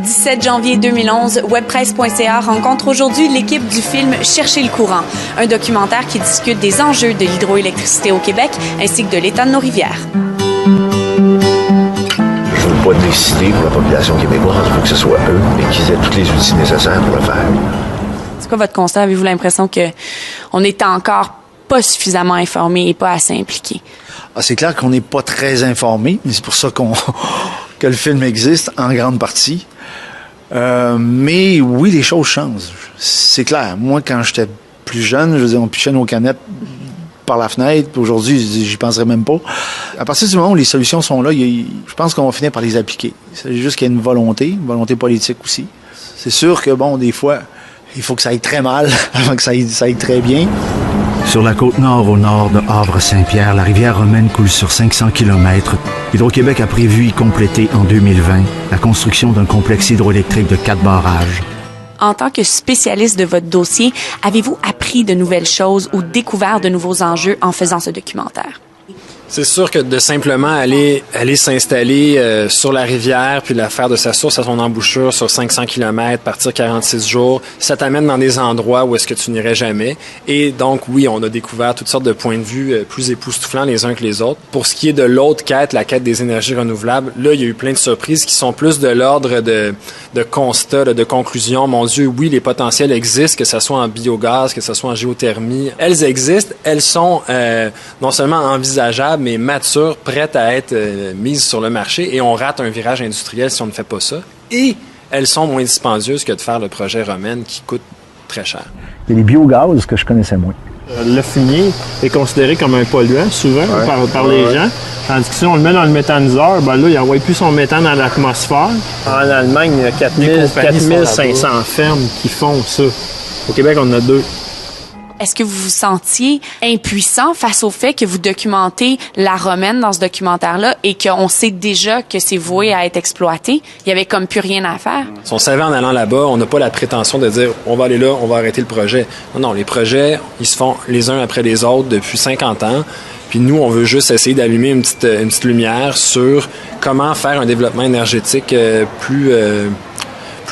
17 janvier 2011, webpresse.ca rencontre aujourd'hui l'équipe du film Chercher le courant, un documentaire qui discute des enjeux de l'hydroélectricité au Québec ainsi que de l'état de nos rivières. Je ne veux pas décider pour la population québécoise, il faut que ce soit eux et qu'ils aient tous les outils nécessaires pour le faire. C'est quoi votre constat? Avez-vous l'impression qu'on est encore pas suffisamment informé et pas assez impliqué? C'est clair qu'on n'est pas très informé, mais c'est pour ça que le film existe en grande partie. Mais oui, les choses changent. C'est clair. Moi, quand j'étais plus jeune, je veux dire, on pichait nos canettes par la fenêtre. Puis aujourd'hui, j'y penserais même pas. À partir du moment où les solutions sont là, je pense qu'on va finir par les appliquer. C'est juste qu'il y a une volonté politique aussi. C'est sûr que, bon, des fois, il faut que ça aille très mal avant que ça aille très bien. Sur la côte nord, au nord de Havre-Saint-Pierre, la rivière Romaine coule sur 500 km. Hydro-Québec a prévu y compléter en 2020 la construction d'un complexe hydroélectrique de 4 barrages. En tant que spécialiste de votre dossier, avez-vous appris de nouvelles choses ou découvert de nouveaux enjeux en faisant ce documentaire? C'est sûr que de simplement aller s'installer sur la rivière puis la faire de sa source à son embouchure sur 500 km, partir 46 jours, ça t'amène dans des endroits où est-ce que tu n'irais jamais. Et donc, oui, on a découvert toutes sortes de points de vue plus époustouflants les uns que les autres. Pour ce qui est de l'autre quête, la quête des énergies renouvelables, là, il y a eu plein de surprises qui sont plus de l'ordre de constats, de conclusions. Mon Dieu, oui, les potentiels existent, que ce soit en biogaz, que ce soit en géothermie. Elles existent, elles sont non seulement envisageables, mais matures, prêtes à être mises sur le marché, et on rate un virage industriel si on ne fait pas ça. Et elles sont moins dispendieuses que de faire le projet Romaine qui coûte très cher. Il y a les biogaz que je connaissais moins. Le fumier est considéré comme un polluant, souvent, par les gens. Tandis que si on le met dans le méthaniseur, ben là, il n'envoie plus son méthane dans l'atmosphère. En Allemagne, il y a 4500 fermes qui font ça. Au Québec, on en a 2. Est-ce que vous vous sentiez impuissant face au fait que vous documentez la Romaine dans ce documentaire-là et qu'on sait déjà que c'est voué à être exploité? Il y avait comme plus rien à faire. Si on savait en allant là-bas, on n'a pas la prétention de dire on va aller là, on va arrêter le projet. Non, les projets, ils se font les uns après les autres depuis 50 ans. Puis nous, on veut juste essayer d'allumer une petite lumière sur comment faire un développement énergétique plus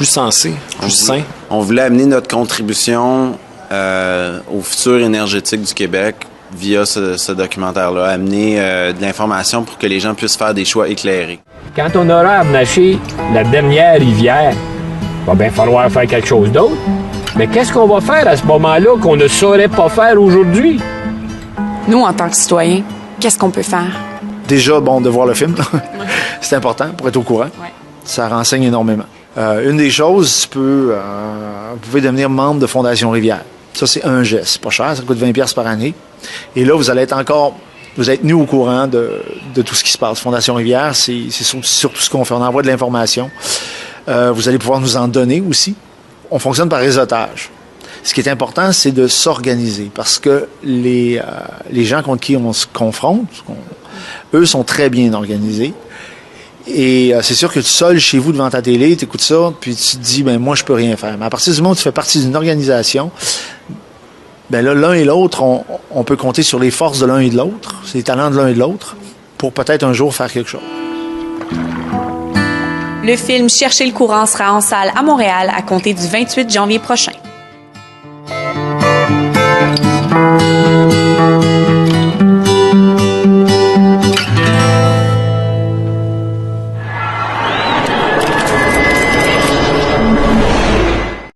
sensé, plus sain. On voulait amener notre contribution au futur énergétique du Québec via ce documentaire-là, amener de l'information pour que les gens puissent faire des choix éclairés. Quand on aura aménagé la dernière rivière, il va bien falloir faire quelque chose d'autre. Mais qu'est-ce qu'on va faire à ce moment-là qu'on ne saurait pas faire aujourd'hui? Nous, en tant que citoyens, qu'est-ce qu'on peut faire? Déjà, bon, de voir le film. C'est important pour être au courant. Ouais. Ça renseigne énormément. Une des choses, vous pouvez devenir membre de Fondation Rivière. Ça, c'est un geste. C'est pas cher, ça coûte 20$ par année. Et là, vous allez être tenu au courant de tout ce qui se passe. Fondation Rivière, c'est surtout ce qu'on fait. On envoie de l'information. Vous allez pouvoir nous en donner aussi. On fonctionne par réseautage. Ce qui est important, c'est de s'organiser parce que les gens contre qui on se confronte, eux sont très bien organisés. Et c'est sûr que tu seul chez vous devant ta télé, tu écoutes ça, puis tu te dis, ben moi, je peux rien faire. Mais à partir du moment où tu fais partie d'une organisation, ben là, l'un et l'autre, on peut compter sur les forces de l'un et de l'autre, les talents de l'un et de l'autre, pour peut-être un jour faire quelque chose. Le film Chercher le courant sera en salle à Montréal à compter du 28 janvier prochain.